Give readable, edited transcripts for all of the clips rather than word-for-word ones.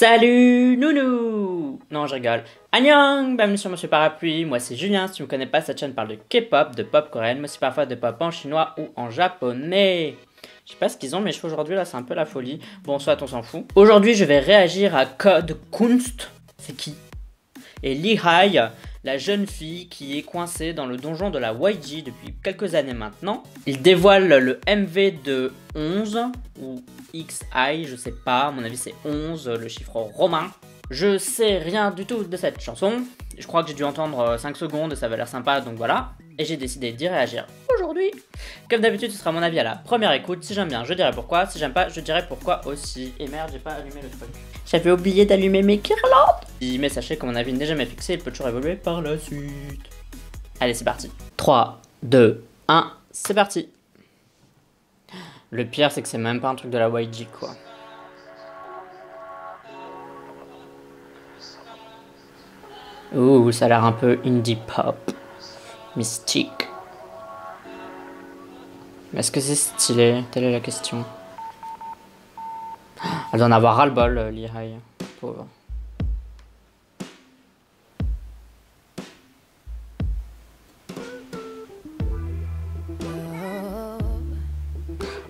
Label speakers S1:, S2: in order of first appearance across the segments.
S1: Salut nounou. Non, je rigole. Annyeong, bienvenue sur Monsieur Parapluie. Moi c'est Julien. Si tu me connais pas, cette chaîne parle de K-pop, de pop coréenne, mais aussi parfois de pop en chinois ou en japonais. Je sais pas ce qu'ils ont mes cheveux aujourd'hui là, c'est un peu la folie. Bon, soit on s'en fout. Aujourd'hui, je vais réagir à Code Kunst. C'est qui? Et Lee-Hi, la jeune fille qui est coincée dans le donjon de la YG depuis quelques années maintenant. Il dévoile le MV de 11 ou XI, je sais pas, à mon avis c'est 11, le chiffre romain. Je sais rien du tout de cette chanson. Je crois que j'ai dû entendre 5 secondes et ça avait l'air sympa, donc voilà. Et j'ai décidé d'y réagir aujourd'hui. Comme d'habitude, ce sera mon avis à la première écoute. Si j'aime bien, je dirai pourquoi. Si j'aime pas, je dirai pourquoi aussi. Et merde, j'ai pas allumé le truc. J'avais oublié d'allumer mes guirlandes. Mais sachez que mon avis n'est jamais fixé, il peut toujours évoluer par la suite. Allez, c'est parti. 3, 2, 1, c'est parti. Le pire, c'est que c'est même pas un truc de la YG, quoi. Ouh, ça a l'air un peu indie pop. Mystique. Mais est-ce que c'est stylé? Telle est la question. Elle doit en avoir ras-le-bol, Lee-Hi. Pauvre.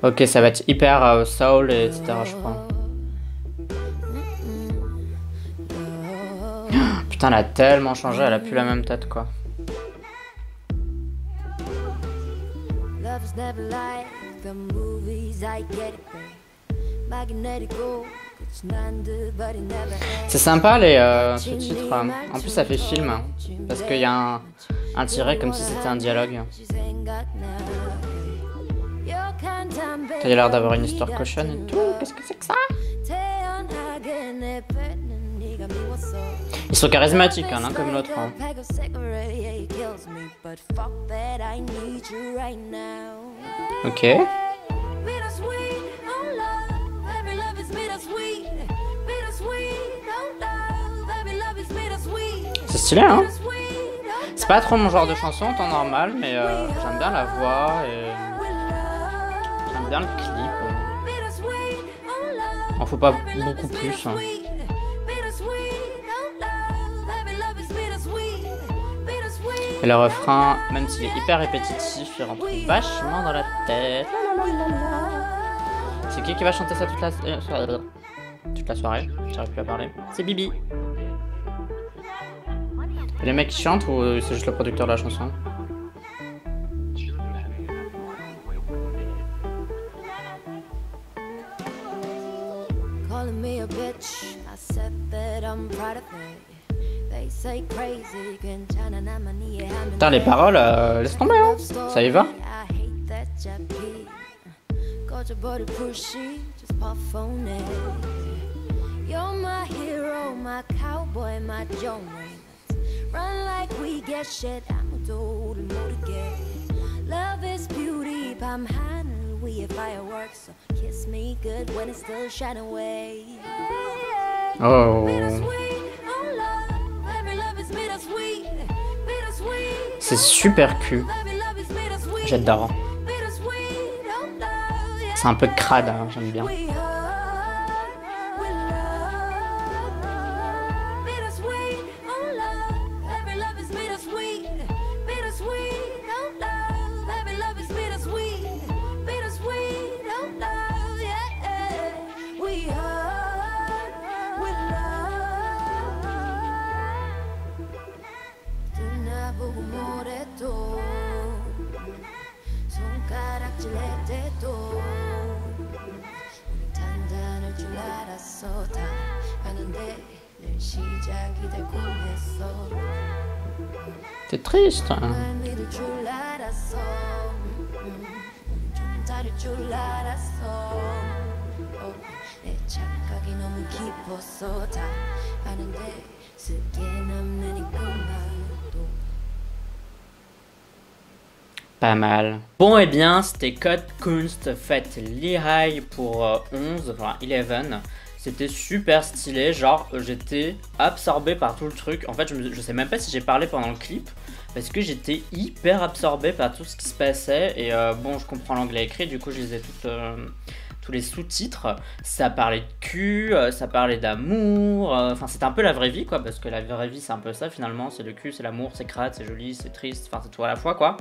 S1: Ok, ça va être hyper soul, et etc. je crois. Putain, elle a tellement changé, elle a plus la même tête, quoi. C'est sympa les sous-titres. En plus, ça fait film. Parce qu'il y a un tiret comme si c'était un dialogue. Ça a l'air d'avoir une histoire cochonne et tout. Qu'est-ce que c'est que ça? Ils sont charismatiques, hein, l'un comme l'autre. Hein. Ok. C'est stylé, hein? C'est pas trop mon genre de chanson en temps normal, mais j'aime bien la voix et j'aime bien le clip. En faut pas beaucoup plus. Hein. Et le refrain, même s'il est hyper répétitif, il rentre vachement dans la tête. C'est qui va chanter ça toute la soirée? J'arrive plus à parler. C'est Bibi. Et les mecs qui chantent ou c'est juste le producteur de la chanson? Putain, les paroles, laisse tomber, hein. Ça y va. Run like we get shit, I'm told and again. Love is beauty, I'm hiding, we have fireworks, so kiss me good when it's still shining away. Oh. C'est super cul. J'adore. C'est un peu crade, hein, j'aime bien. C'est triste. Hein. Pas mal. Bon et bien, c'était Code Kunst fait Lee-Hi pour 11, enfin 11. C'était super stylé, genre j'étais absorbé par tout le truc. En fait, je sais même pas si j'ai parlé pendant le clip, parce que j'étais hyper absorbé par tout ce qui se passait. Et bon, je comprends l'anglais écrit, du coup je lisais toutes tous les sous-titres, ça parlait de cul, ça parlait d'amour, enfin c'était un peu la vraie vie quoi, parce que la vraie vie c'est un peu ça finalement, c'est le cul, c'est l'amour, c'est crade, c'est joli, c'est triste, enfin c'est tout à la fois quoi.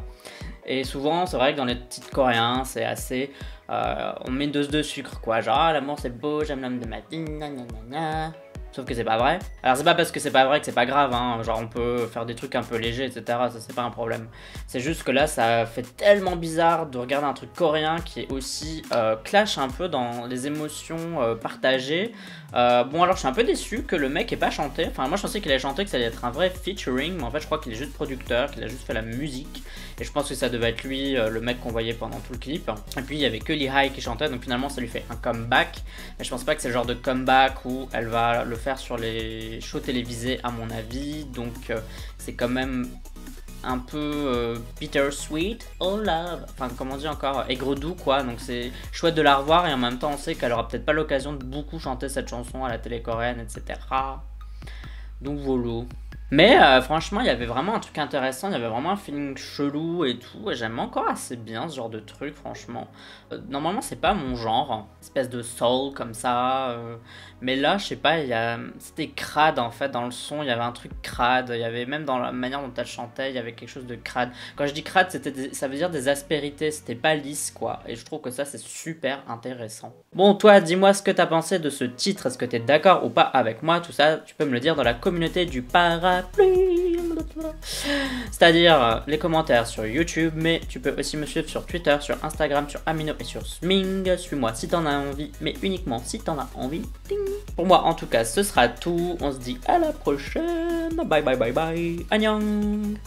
S1: Et souvent c'est vrai que dans les titres coréens c'est assez, on met une dose de sucre quoi, genre ah, l'amour c'est beau, j'aime l'homme de ma vie, nanana. Sauf que c'est pas vrai. Alors c'est pas parce que c'est pas vrai que c'est pas grave, hein. Genre on peut faire des trucs un peu légers, etc. Ça c'est pas un problème. C'est juste que là ça fait tellement bizarre de regarder un truc coréen qui est aussi clash un peu dans les émotions partagées. Bon alors je suis un peu déçu que le mec ait pas chanté. Enfin moi je pensais qu'il allait chanter, que ça allait être un vrai featuring, mais en fait je crois qu'il est juste producteur, qu'il a juste fait la musique. Et je pense que ça devait être lui, le mec qu'on voyait pendant tout le clip. Et puis il y avait que Lee Hi qui chantait, donc finalement ça lui fait un comeback. Mais je pense pas que c'est le genre de comeback où elle va le faire sur les shows télévisés à mon avis. Donc c'est quand même un peu bittersweet, oh love, enfin comment on dit encore, aigre doux quoi, donc c'est chouette de la revoir et en même temps on sait qu'elle aura peut-être pas l'occasion de beaucoup chanter cette chanson à la télé coréenne, etc. Donc voilà. Mais franchement, il y avait vraiment un truc intéressant, il y avait vraiment un feeling chelou et tout, et j'aime encore assez bien ce genre de truc, franchement. Normalement, c'est pas mon genre, espèce de soul comme ça, mais là, je sais pas, c'était crade en fait dans le son, il y avait un truc crade, il y avait même dans la manière dont elle chantait, il y avait quelque chose de crade. Quand je dis crade, ça veut dire des aspérités, c'était pas lisse quoi, et je trouve que ça c'est super intéressant. Bon, toi, dis-moi ce que t'as pensé de ce titre, est-ce que t'es d'accord ou pas avec moi, tout ça, tu peux me le dire dans la communauté du parapluie, c'est-à-dire les commentaires sur YouTube, mais tu peux aussi me suivre sur Twitter, sur Instagram, sur Amino et sur Sming. Suis-moi si t'en as envie, mais uniquement si t'en as envie. Ding. Pour moi, en tout cas, ce sera tout. On se dit à la prochaine. Bye bye bye bye. Annyeong.